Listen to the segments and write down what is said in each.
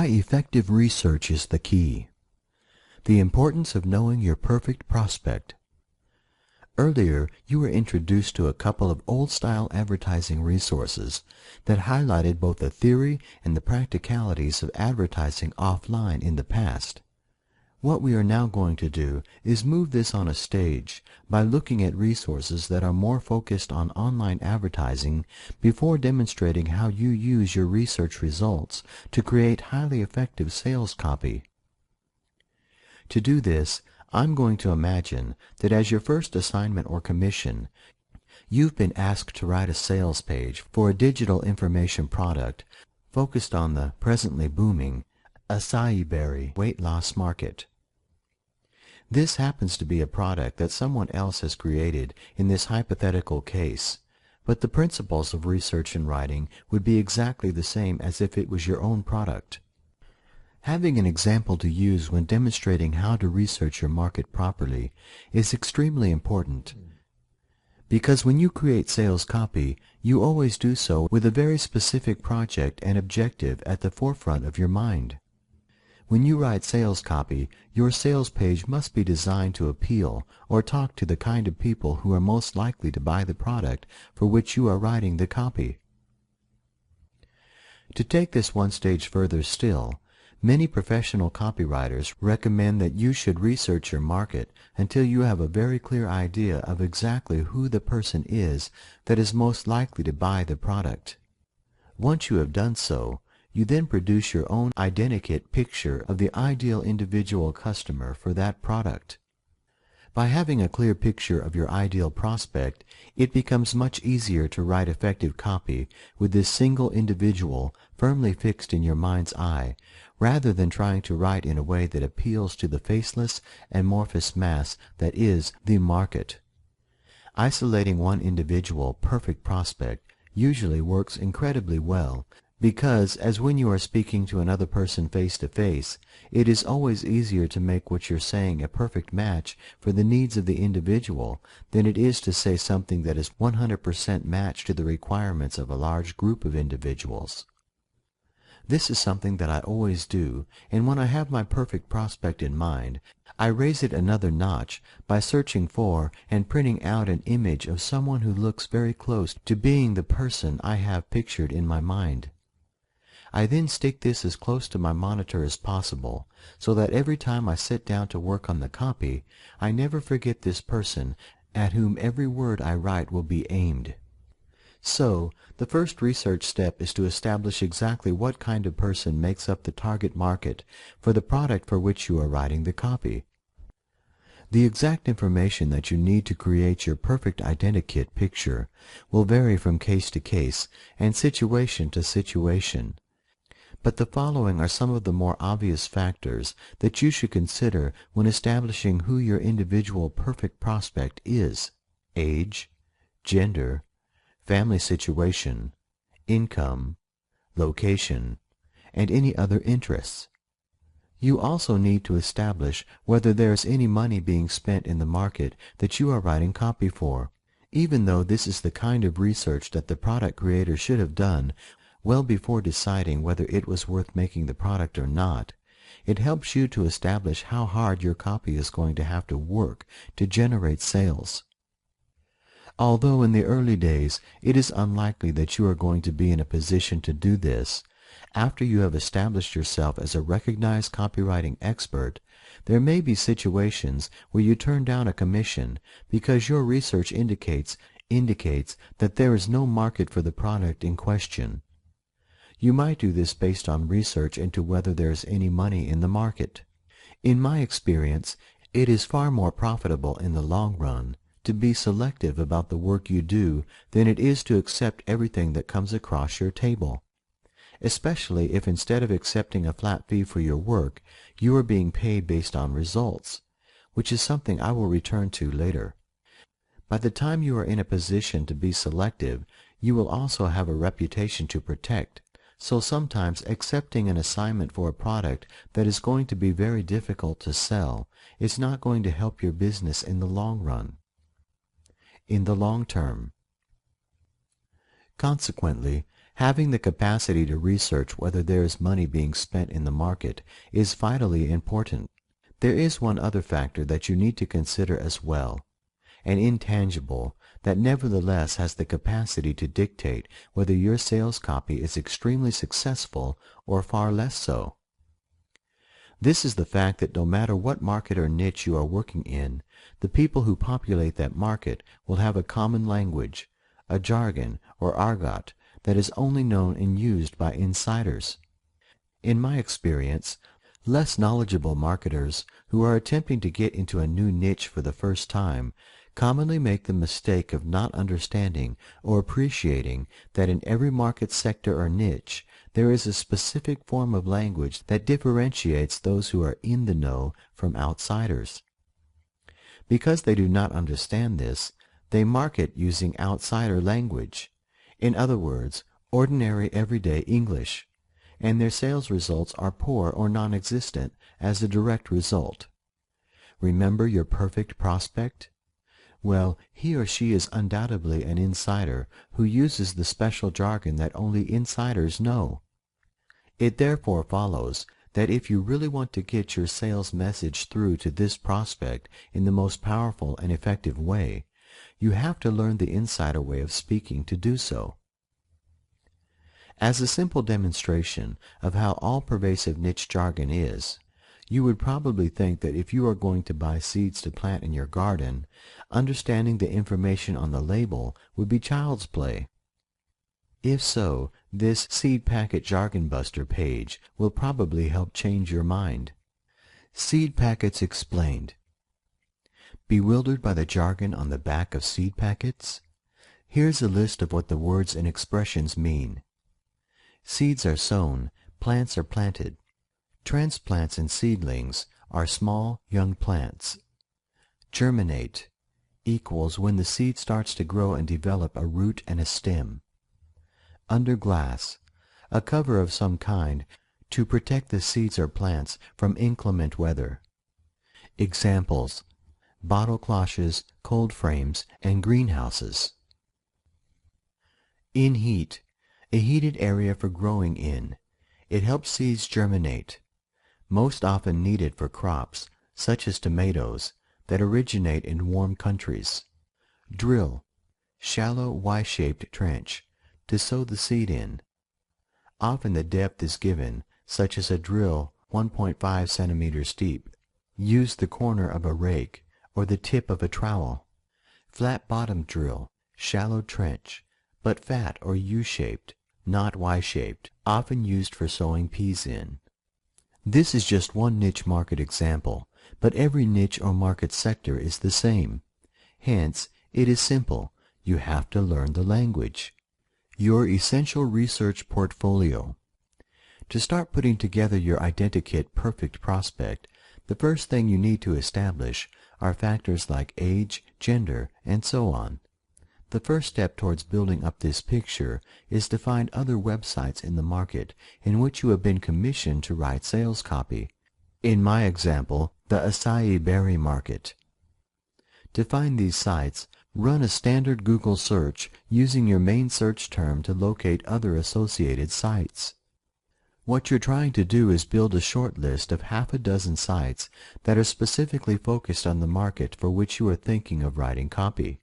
Why effective research is the key. The importance of knowing your perfect prospect. Earlier, you were introduced to a couple of old-style advertising resources that highlighted both the theory and the practicalities of advertising offline in the past. What we are now going to do is move this on a stage by looking at resources that are more focused on online advertising before demonstrating how you use your research results to create highly effective sales copy. To do this, I'm going to imagine that as your first assignment or commission, you've been asked to write a sales page for a digital information product focused on the presently booming acai berry weight loss market. This happens to be a product that someone else has created in this hypothetical case, but the principles of research and writing would be exactly the same as if it was your own product. Having an example to use when demonstrating how to research your market properly is extremely important, because when you create sales copy, you always do so with a very specific project and objective at the forefront of your mind. When you write sales copy, your sales page must be designed to appeal or talk to the kind of people who are most likely to buy the product for which you are writing the copy. To take this one stage further still, many professional copywriters recommend that you should research your market until you have a very clear idea of exactly who the person is that is most likely to buy the product. Once you have done so, you then produce your own identikit picture of the ideal individual customer for that product. By having a clear picture of your ideal prospect, it becomes much easier to write effective copy with this single individual firmly fixed in your mind's eye, rather than trying to write in a way that appeals to the faceless, amorphous mass that is the market. Isolating one individual perfect prospect usually works incredibly well, because, as when you are speaking to another person face to face, it is always easier to make what you're saying a perfect match for the needs of the individual than it is to say something that is 100% matched to the requirements of a large group of individuals. This is something that I always do, and when I have my perfect prospect in mind, I raise it another notch by searching for and printing out an image of someone who looks very close to being the person I have pictured in my mind. I then stick this as close to my monitor as possible, so that every time I sit down to work on the copy, I never forget this person at whom every word I write will be aimed. So, the first research step is to establish exactly what kind of person makes up the target market for the product for which you are writing the copy. The exact information that you need to create your perfect identikit picture will vary from case to case and situation to situation. But the following are some of the more obvious factors that you should consider when establishing who your individual perfect prospect is: age, gender, family situation, income, location, and any other interests. You also need to establish whether there is any money being spent in the market that you are writing copy for, even though this is the kind of research that the product creator should have done well before deciding whether it was worth making the product or not. It helps you to establish how hard your copy is going to have to work to generate sales. Although in the early days it is unlikely that you are going to be in a position to do this, after you have established yourself as a recognized copywriting expert, there may be situations where you turn down a commission because your research indicates that there is no market for the product in question. You might do this based on research into whether there is any money in the market. In my experience, it is far more profitable in the long run to be selective about the work you do than it is to accept everything that comes across your table, especially if instead of accepting a flat fee for your work, you are being paid based on results, which is something I will return to later. By the time you are in a position to be selective, you will also have a reputation to protect. So sometimes accepting an assignment for a product that is going to be very difficult to sell is not going to help your business in the long run. In the long term. Consequently, Having the capacity to research whether there is money being spent in the market is vitally important. There is one other factor that you need to consider as well, an intangible that nevertheless has the capacity to dictate whether your sales copy is extremely successful or far less so. This is the fact that no matter what market or niche you are working in, the people who populate that market will have a common language, a jargon or argot that is only known and used by insiders. In my experience, less knowledgeable marketers who are attempting to get into a new niche for the first time commonly make the mistake of not understanding or appreciating that in every market sector or niche there is a specific form of language that differentiates those who are in the know from outsiders. Because they do not understand this, they market using outsider language, in other words, ordinary everyday English, and their sales results are poor or non-existent as a direct result. Remember your perfect prospect? Well, he or she is undoubtedly an insider who uses the special jargon that only insiders know. It therefore follows that if you really want to get your sales message through to this prospect in the most powerful and effective way, you have to learn the insider way of speaking to do so. As a simple demonstration of how all-pervasive niche jargon is, you would probably think that if you are going to buy seeds to plant in your garden, understanding the information on the label would be child's play. If so, this Seed Packet Jargon Buster page will probably help change your mind. Seed Packets Explained. Bewildered by the jargon on the back of seed packets? Here's a list of what the words and expressions mean. Seeds are sown, plants are planted. Transplants and seedlings are small, young plants. Germinate equals when the seed starts to grow and develop a root and a stem. Under glass, a cover of some kind to protect the seeds or plants from inclement weather. Examples: bottle cloches, cold frames, and greenhouses. In heat, a heated area for growing in. It helps seeds germinate, most often needed for crops, such as tomatoes, that originate in warm countries. Drill, shallow Y-shaped trench, to sow the seed in. Often the depth is given, such as a drill 1.5 centimeters deep. Use the corner of a rake or the tip of a trowel. Flat-bottom drill, shallow trench, but fat or U-shaped, not Y-shaped, often used for sowing peas in. This is just one niche market example, but every niche or market sector is the same. Hence, it is simple. You have to learn the language. Your essential research portfolio. To start putting together your Identikit perfect prospect, the first thing you need to establish are factors like age, gender, and so on. The first step towards building up this picture is to find other websites in the market in which you have been commissioned to write sales copy. In my example, the acai berry market. To find these sites, run a standard Google search using your main search term to locate other associated sites. What you're trying to do is build a short list of half a dozen sites that are specifically focused on the market for which you are thinking of writing copy.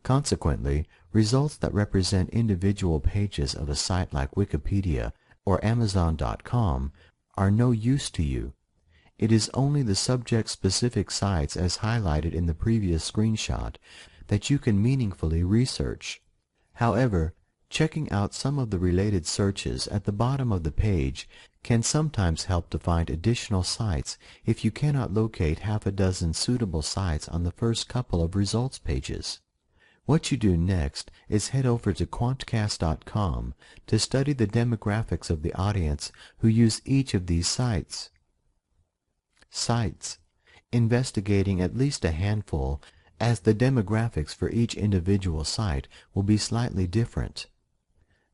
Consequently, results that represent individual pages of a site like Wikipedia or Amazon.com are no use to you. It is only the subject-specific sites as highlighted in the previous screenshot that you can meaningfully research. However, checking out some of the related searches at the bottom of the page can sometimes help to find additional sites if you cannot locate half a dozen suitable sites on the first couple of results pages. What you do next is head over to Quantcast.com to study the demographics of the audience who use each of these sites. Sites. Investigating at least a handful, as the demographics for each individual site will be slightly different.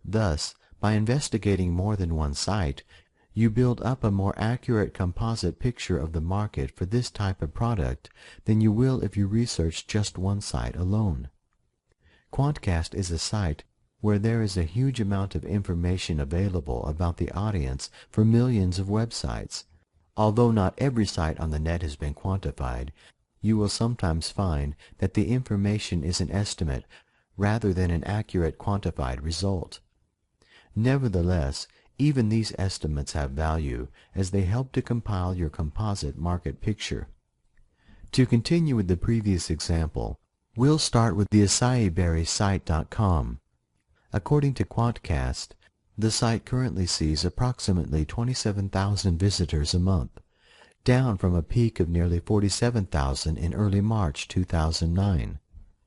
Thus, by investigating more than one site, you build up a more accurate composite picture of the market for this type of product than you will if you research just one site alone. Quantcast is a site where there is a huge amount of information available about the audience for millions of websites. Although not every site on the net has been quantified, you will sometimes find that the information is an estimate rather than an accurate quantified result. Nevertheless, even these estimates have value as they help to compile your composite market picture. To continue with the previous example, we'll start with the acaiberrysite.com. According to Quantcast, the site currently sees approximately 27,000 visitors a month, down from a peak of nearly 47,000 in early March 2009.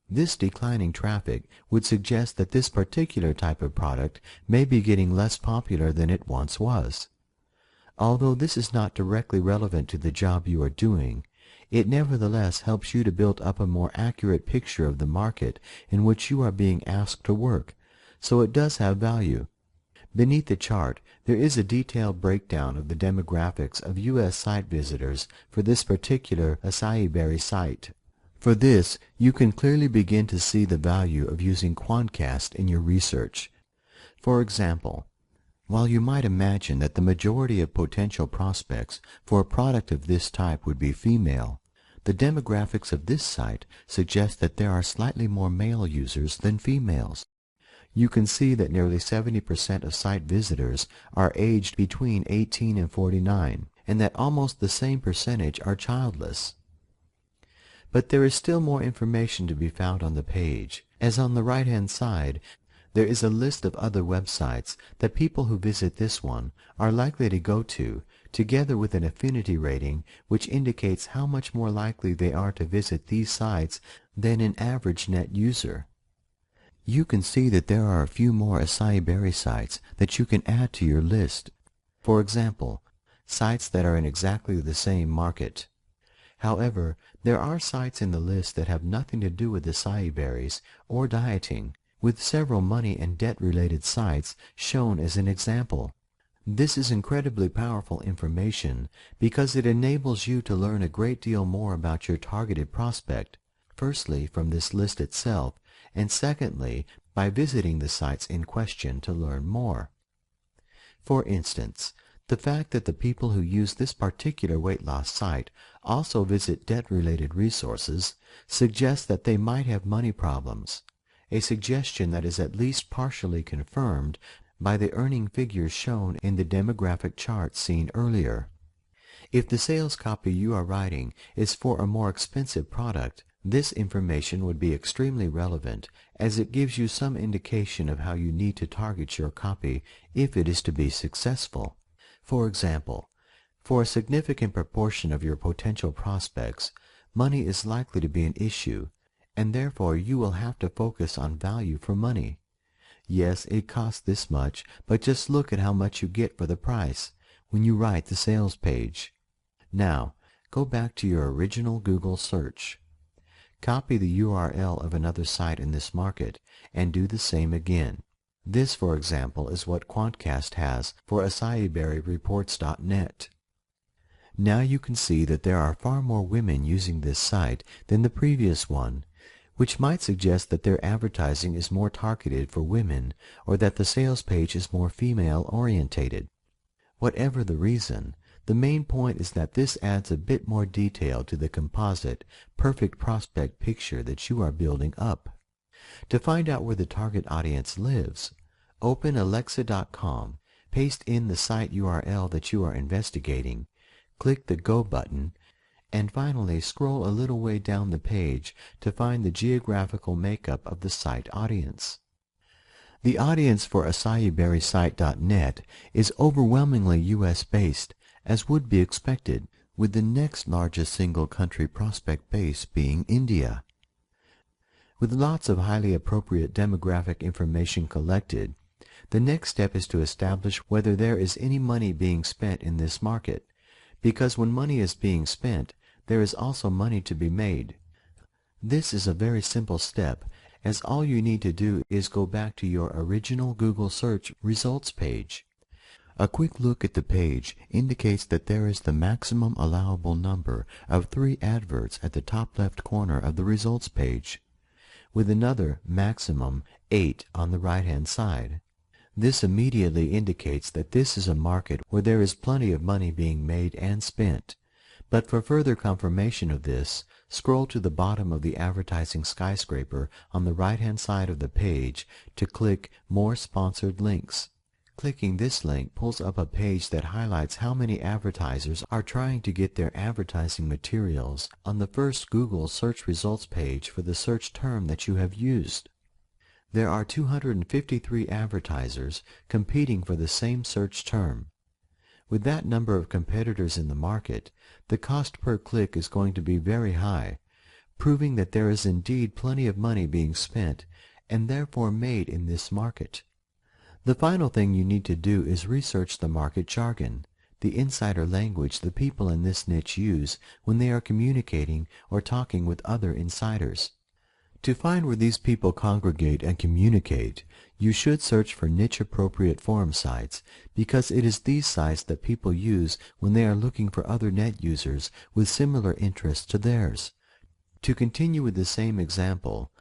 This declining traffic would suggest that this particular type of product may be getting less popular than it once was. Although this is not directly relevant to the job you are doing, it nevertheless helps you to build up a more accurate picture of the market in which you are being asked to work, so it does have value. Beneath the chart, there is a detailed breakdown of the demographics of U.S. site visitors for this particular Acai Berry site. For this, you can clearly begin to see the value of using Quantcast in your research. For example, while you might imagine that the majority of potential prospects for a product of this type would be female, the demographics of this site suggest that there are slightly more male users than females. You can see that nearly 70% of site visitors are aged between 18 and 49, and that almost the same percentage are childless. But there is still more information to be found on the page, as on the right-hand side, there is a list of other websites that people who visit this one are likely to go to, together with an affinity rating which indicates how much more likely they are to visit these sites than an average net user. You can see that there are a few more Acai Berry sites that you can add to your list. For example, sites that are in exactly the same market. However, there are sites in the list that have nothing to do with acai berries or dieting, with several money and debt-related sites shown as an example. This is incredibly powerful information because it enables you to learn a great deal more about your targeted prospect, firstly from this list itself, and secondly by visiting the sites in question to learn more. For instance, the fact that the people who use this particular weight loss site also visit debt-related resources suggests that they might have money problems, a suggestion that is at least partially confirmed by the earning figures shown in the demographic chart seen earlier. If the sales copy you are writing is for a more expensive product, this information would be extremely relevant as it gives you some indication of how you need to target your copy if it is to be successful. For example, for a significant proportion of your potential prospects, money is likely to be an issue, and therefore you will have to focus on value for money. Yes, it costs this much, but just look at how much you get for the price when you write the sales page. Now, go back to your original Google search. Copy the URL of another site in this market and do the same again. This, for example, is what Quantcast has for acaiberryreports.net. Now you can see that there are far more women using this site than the previous one, which might suggest that their advertising is more targeted for women or that the sales page is more female-orientated. Whatever the reason, the main point is that this adds a bit more detail to the composite, perfect prospect picture that you are building up. To find out where the target audience lives, open Alexa.com, paste in the site URL that you are investigating, click the Go button, and finally scroll a little way down the page to find the geographical makeup of the site audience. The audience for acaiberrysite.net is overwhelmingly U.S.-based, as would be expected, with the next largest single country prospect base being India. With lots of highly appropriate demographic information collected, the next step is to establish whether there is any money being spent in this market, because when money is being spent, there is also money to be made. This is a very simple step, as all you need to do is go back to your original Google search results page. A quick look at the page indicates that there is the maximum allowable number of 3 adverts at the top left corner of the results page, with another maximum 8 on the right-hand side. This immediately indicates that this is a market where there is plenty of money being made and spent. But for further confirmation of this, scroll to the bottom of the advertising skyscraper on the right-hand side of the page to click More Sponsored Links. Clicking this link pulls up a page that highlights how many advertisers are trying to get their advertising materials on the first Google search results page for the search term that you have used. There are 253 advertisers competing for the same search term. With that number of competitors in the market, the cost per click is going to be very high, proving that there is indeed plenty of money being spent and therefore made in this market. The final thing you need to do is research the market jargon, the insider language the people in this niche use when they are communicating or talking with other insiders. To find where these people congregate and communicate, you should search for niche-appropriate forum sites, because it is these sites that people use when they are looking for other net users with similar interests to theirs. To continue with the same example,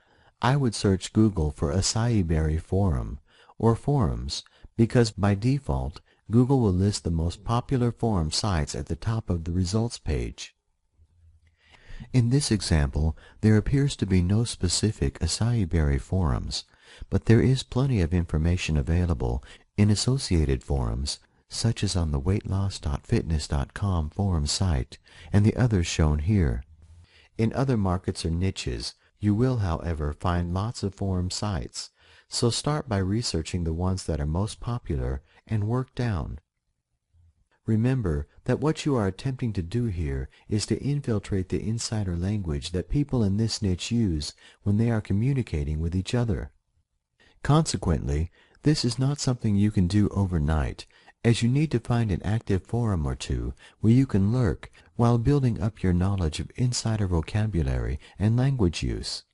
I would search Google for Acai Berry Forum or forums, because by default, Google will list the most popular forum sites at the top of the results page. In this example, there appears to be no specific Acai Berry forums, but there is plenty of information available in associated forums, such as on the weightloss.fitness.com forum site and the others shown here. In other markets or niches, you will, however, find lots of forum sites, so start by researching the ones that are most popular and work down. Remember that what you are attempting to do here is to infiltrate the insider language that people in this niche use when they are communicating with each other. Consequently, this is not something you can do overnight, as you need to find an active forum or two where you can lurk while building up your knowledge of insider vocabulary and language use.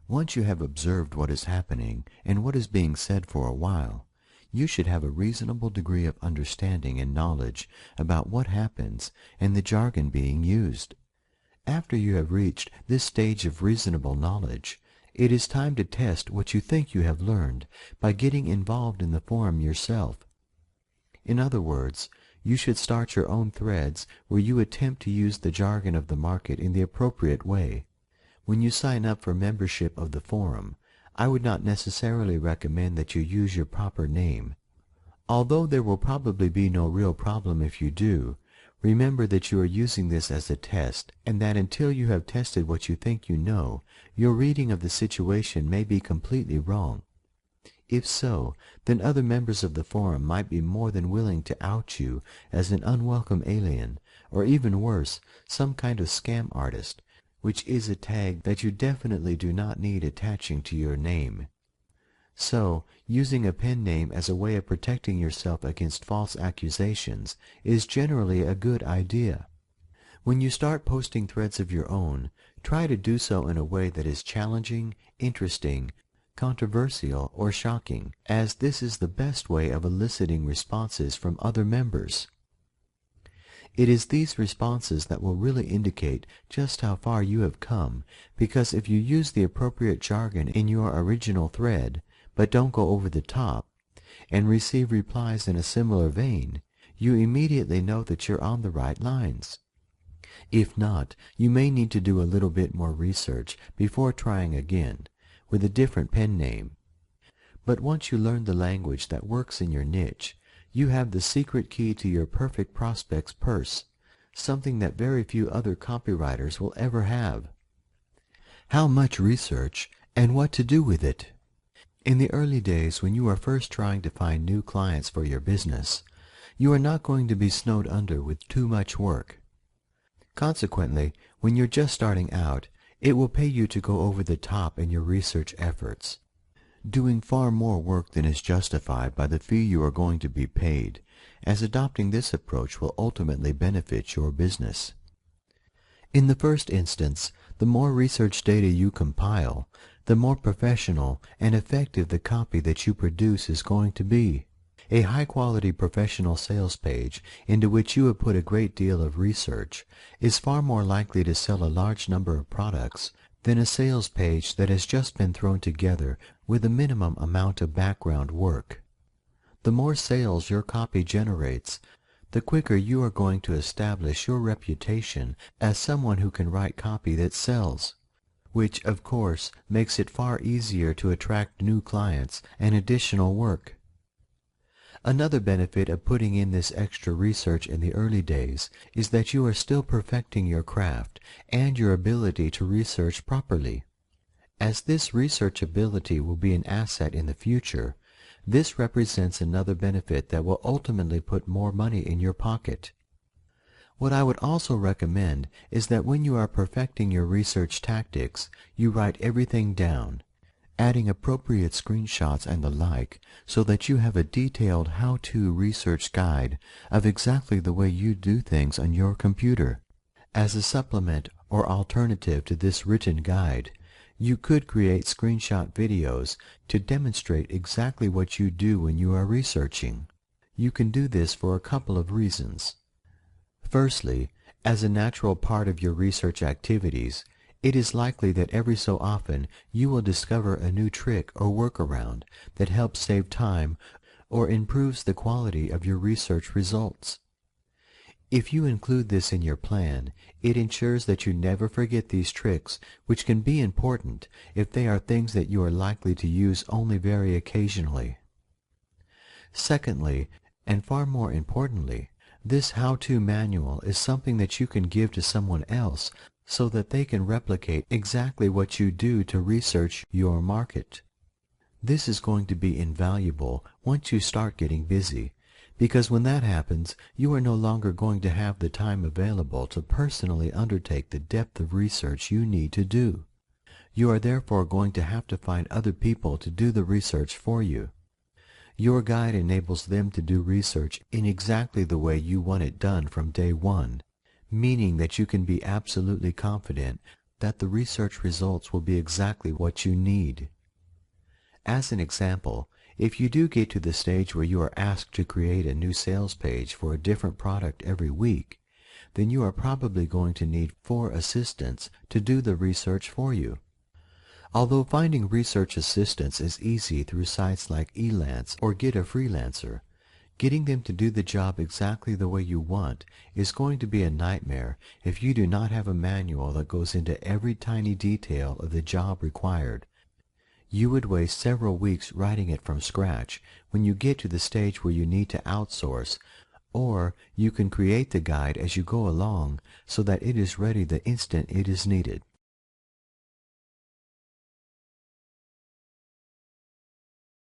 Once you have observed what is happening and what is being said for a while, you should have a reasonable degree of understanding and knowledge about what happens and the jargon being used. After you have reached this stage of reasonable knowledge, it is time to test what you think you have learned by getting involved in the forum yourself. In other words, you should start your own threads where you attempt to use the jargon of the market in the appropriate way. When you sign up for membership of the forum, I would not necessarily recommend that you use your proper name. Although there will probably be no real problem if you do, remember that you are using this as a test, and that until you have tested what you think you know, your reading of the situation may be completely wrong. If so, then other members of the forum might be more than willing to out you as an unwelcome alien, or even worse, some kind of scam artist, which is a tag that you definitely do not need attaching to your name. So, using a pen name as a way of protecting yourself against false accusations is generally a good idea. When you start posting threads of your own, try to do so in a way that is challenging, interesting, controversial, or shocking, as this is the best way of eliciting responses from other members. It is these responses that will really indicate just how far you have come, because if you use the appropriate jargon in your original thread, but don't go over the top, and receive replies in a similar vein, you immediately know that you're on the right lines. If not, you may need to do a little bit more research before trying again, with a different pen name. But once you learn the language that works in your niche, you have the secret key to your perfect prospect's purse, something that very few other copywriters will ever have. How much research and what to do with it? In the early days when you are first trying to find new clients for your business, you are not going to be snowed under with too much work. Consequently, when you're just starting out, it will pay you to go over the top in your research efforts, doing far more work than is justified by the fee you are going to be paid, as adopting this approach will ultimately benefit your business. In the first instance, the more research data you compile, the more professional and effective the copy that you produce is going to be. A high-quality professional sales page into which you have put a great deal of research is far more likely to sell a large number of products than a sales page that has just been thrown together with a minimum amount of background work. The more sales your copy generates, the quicker you are going to establish your reputation as someone who can write copy that sells, which, of course, makes it far easier to attract new clients and additional work. Another benefit of putting in this extra research in the early days is that you are still perfecting your craft and your ability to research properly. As this research ability will be an asset in the future, this represents another benefit that will ultimately put more money in your pocket. What I would also recommend is that when you are perfecting your research tactics, you write everything down, adding appropriate screenshots and the like, so that you have a detailed how-to research guide of exactly the way you do things on your computer. As a supplement or alternative to this written guide, you could create screenshot videos to demonstrate exactly what you do when you are researching. You can do this for a couple of reasons. Firstly, as a natural part of your research activities, it is likely that every so often you will discover a new trick or workaround that helps save time or improves the quality of your research results. If you include this in your plan, it ensures that you never forget these tricks, which can be important if they are things that you are likely to use only very occasionally. Secondly, and far more importantly, this how-to manual is something that you can give to someone else so that they can replicate exactly what you do to research your market. This is going to be invaluable once you start getting busy, because when that happens, you are no longer going to have the time available to personally undertake the depth of research you need to do. You are therefore going to have to find other people to do the research for you. Your guide enables them to do research in exactly the way you want it done from day one, meaning that you can be absolutely confident that the research results will be exactly what you need. As an example, if you do get to the stage where you are asked to create a new sales page for a different product every week, then you are probably going to need 4 assistants to do the research for you. Although finding research assistants is easy through sites like Elance or Get a Freelancer, getting them to do the job exactly the way you want is going to be a nightmare if you do not have a manual that goes into every tiny detail of the job required. You would waste several weeks writing it from scratch when you get to the stage where you need to outsource, or you can create the guide as you go along so that it is ready the instant it is needed.